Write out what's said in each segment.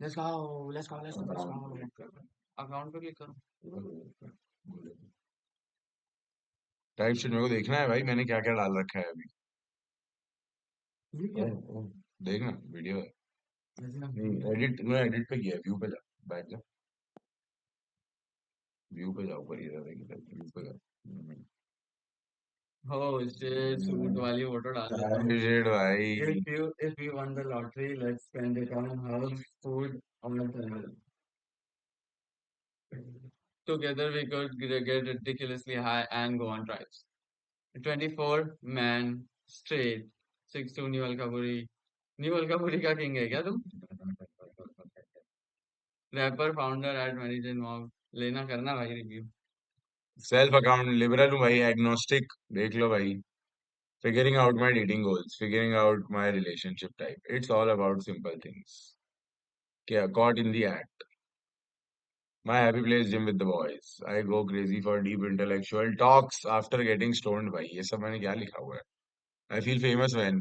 Let's go let's go let's go let's go account पे click करो। Type sheet मेरे को देखना है भाई, मैंने क्या क्या डाल रखा है अभी। ये क्या ओह, है? ओह, देखना वीडियो है। ऐसे ना नहीं, एडिट मैं एडिट पे किया, व्यू पे जा, बैठ जा, व्यू पे जाओ, ऊपर इधर व्यू पे जा। हो शिट सूट वाली फोटो डाल देता हूँ। टाइप भाई। If you won the lottery, let's spend it on house, food, on the travel. Together we could get ridiculously high and go on drives. 24 man straight 6 to New Alkapuri. New Alkapuri का king है क्या तुम? Rapper founder at marriage and mob. लेना करना भाई review. Self account liberal हूँ भाई, agnostic, देख लो भाई। Figuring out my dating goals, figuring out my relationship type. It's all about simple things. Yeah, caught in the act. My happy place gym with the boys. I go crazy for deep intellectual talks after getting stoned भाई, ये सब मैंने क्या लिखा हुआ है? I feel famous when.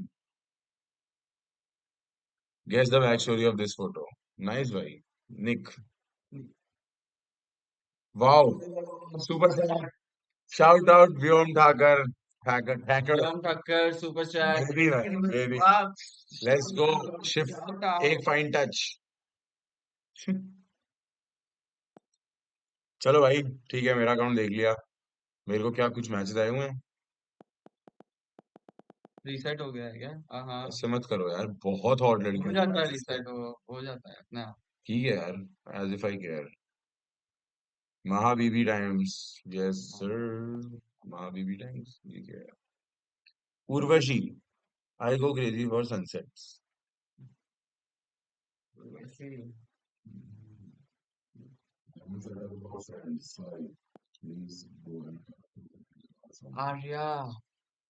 Guess the backstory of this photo. Nice भाई. Nick. Wow. Super sad. Shout out Vyom Thakur. Thakur. Vyom Thakker super chat। Baby भाई, baby. वाह। Let's go. Shift. Shout एक out। fine touch. चलो भाई, ठीक है, मेरा account देख लिया। मेरे को क्या कुछ मैचेस आए हुए हैं? रीसेट हो गया है क्या? हाँ ऐसे मत करो यार, बहुत हॉट हो लड़कियों के जाता है मैचेस थे। रीसेट हो जाता है अपने आप। ठीक है यार, एज इफ आई केयर। महाबीबी टाइम्स, यस सर। महाबीबी टाइम्स, ठीक है। Urvashi, I go crazy for sunsets. वैसे ही। Arya.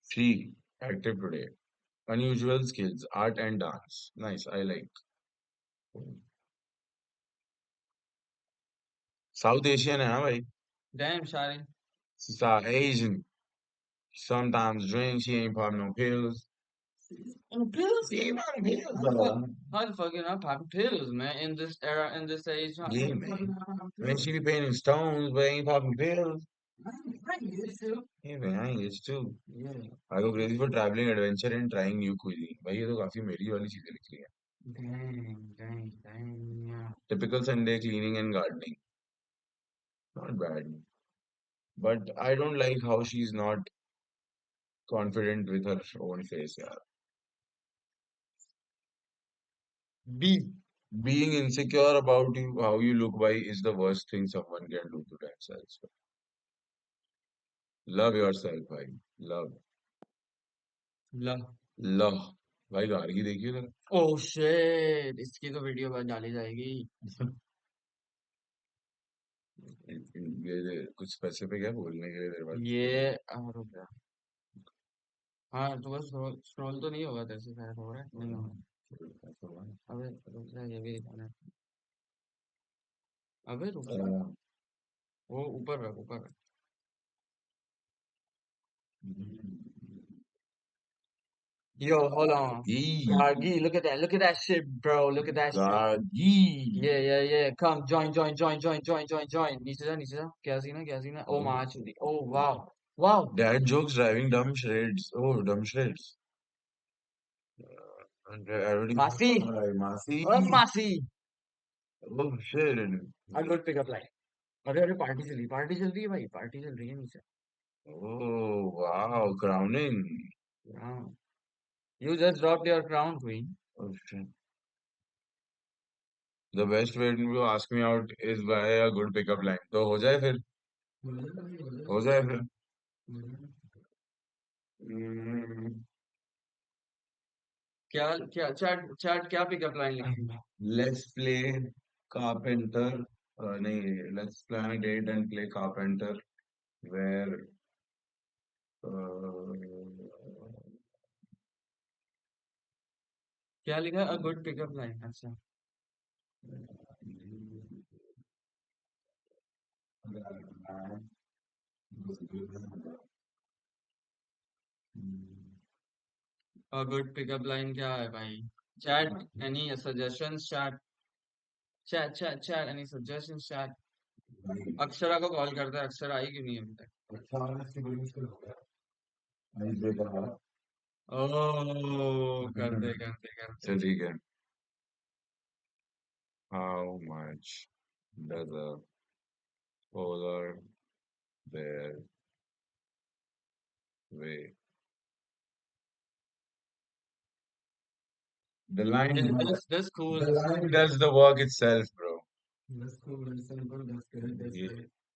Three, active today. Unusual skills, art and dance. Nice, I like. South Asian है हाँ भाई। Dam शारिन। South Asian. Sometimes drink, she ain't pop no pills. Pills, she ain't popping pills, bro. How the fuck you not popping pills, man? In this era, in this age, how Yeah, the fuck you man. not popping Man, pills? she be painting stones, but ain't popping pills. I used to. Yeah, man, I ain't used to. Yeah. I go crazy for traveling, adventure and trying new cuisine. भाई ये तो काफी मेरी वाली चीजें लिख रही है। Dang, yeah. Typical Sunday cleaning and gardening. Not bad. But I don't like how she's not confident with her own face, yeah. B. Being insecure about you, how you look by is the worst thing someone can do to themselves. Love yourself, भाई. Love. Love. Love. भाई गार्गी देखिए जरा। Oh shit! इसकी तो video बाद डाली जाएगी। ये कुछ स्पेसिफिक है बोलने के लिए तेरे पास? ये रुक जा। हाँ तो बस स्क्रॉल तो नहीं होगा तेरे से शायद हो रहा है नहीं होगा। अबे रुक जा ये भी दिखाना है। अबे रुक जा। वो ऊपर रख ऊपर रख। Yo, hold on. Gargi. Gargi, look at that. Look at that shit, bro. Look at that shit. Gargi. Yeah, yeah, yeah. Come, join. नीचे जा. क्या सीन है, क्या सीन है? Oh, माँ चुदी. Oh, wow. Wow. Dad jokes driving dumb shreds. Oh, dumb shreds. And everybody. Masti. Hi, Masi. Oh, Masti. Oh shit. A good pickup line. अरे अरे party चल रही है भाई पार्टी चल रही है नीचे। Oh wow, crowning. हाँ। You just dropped your crown, queen. Oh shit. The best way to ask me out is by a good pickup line. तो हो जाए फिर, हो जाए फिर। Hmm, क्या क्या चैट चैट क्या पिकअप लाइन लिखी? let's play carpenter. नहीं, let's plan a date and play carpenter where uh, क्या लिखा? A good pickup line. अच्छा। अ गुड पिकअप लाइन क्या है भाई? Chat any suggestions chat? Chat. Any suggestions, chat? Akshara को कॉल करता है, अक्षरा आई क्यों नहीं है अभी तक? ओह, कर दे। चल ठीक है. How much does a polar bear weigh? The line, That's cool. the line does the work itself, bro. ये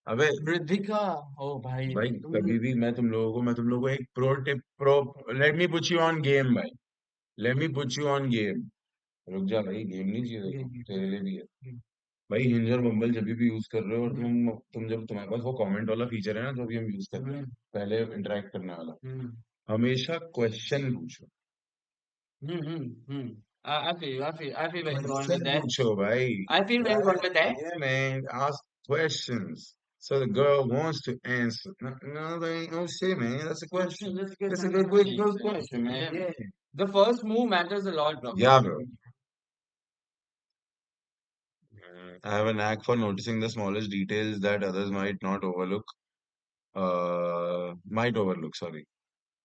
अबे Riddhika, oh भाई, भाई कभी भी मैं तुम लोगों को एक pro let me put you on game भाई. Let me put you on game. रुक जा भाई, गेम नहीं चाहिए तेरे को, तेरे लिए भी है भाई. हिंज और बम्बल जब भी यूज कर रहे हो और तुम जब तुम्हारे पास वो कमेंट वाला फीचर है ना, जो भी हम यूज कर रहे हैं पहले इंटरेक्ट करने वाला, हमेशा क्वेश्चन पूछो. I feel where you're going question with that. पूछो भाई. I feel where you're going with that. Yeah, man, ask questions. So the girl wants to answer. No, no, they ain't no shit, man. That's a question. That's a good That's a good question, man. Yeah. Yeah. The first move matters a lot, bro. Yeah, bro. I have a knack for noticing the smallest details that others might not overlook. Might overlook, sorry.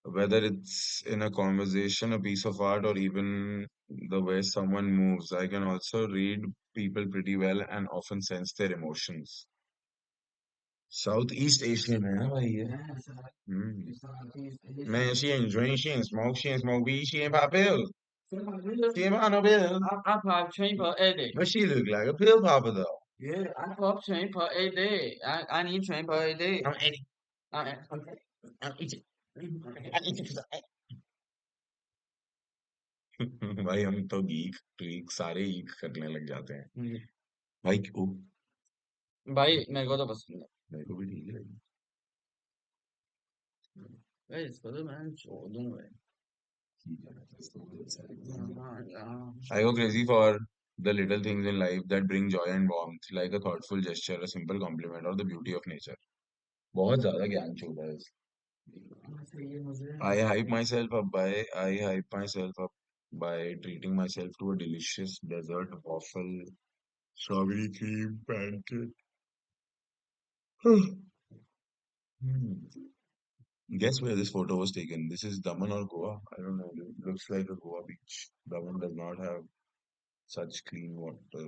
Whether it's in a conversation, a piece of art, or even the way someone moves, I can also read people pretty well and often sense their emotions. Southeast Asian है ना भाई ये. Man, she ain't smoke, she ain't smoke weed, she ain't pop pills. She ain't pop no pills. I pop chain for a day. But she look like a pill popper though. Yeah, I pop chain for a day. I need train for a day. I'm Eddie. I, I'm eating. I'm eating. भाई हम तो geek trick सारे geek करने लग जाते हैं भाई. क्यों? भाई मेरे को तो पसंद है मेरे को भी ठीक है. भाई, इसको तो मैं छोड़ दूंगा. I go crazy for the little things in life that bring joy and warmth, like a thoughtful gesture, a simple compliment, or the beauty of nature. बहुत ज्यादा ज्ञान चल रहा है. I hype myself up by treating myself to a delicious dessert waffle, strawberry cream pancake. Hmm. Guess where this photo was taken? This is Daman or Goa? I don't know. It looks like a Goa beach. Daman does not have such clean water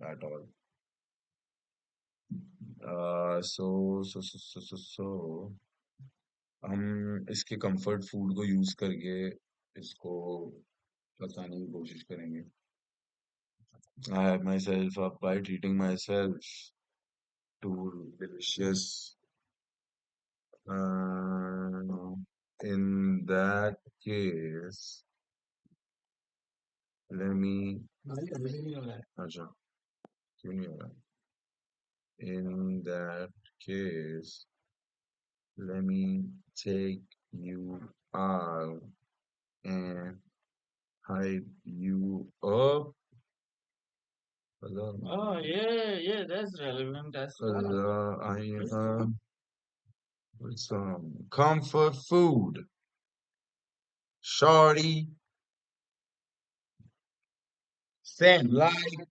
at all. So हम इसके comfort food को use करके इसको बताने की कोशिश करेंगे. I hype myself up by treating myself to delicious. Uh, in that case, let me. अच्छा, क्यों नहीं हो रहा? In that case, let me take you out and hype you up. Hello. Oh yeah, that's relevant. That's I with some comfort food. Shorty, stand like.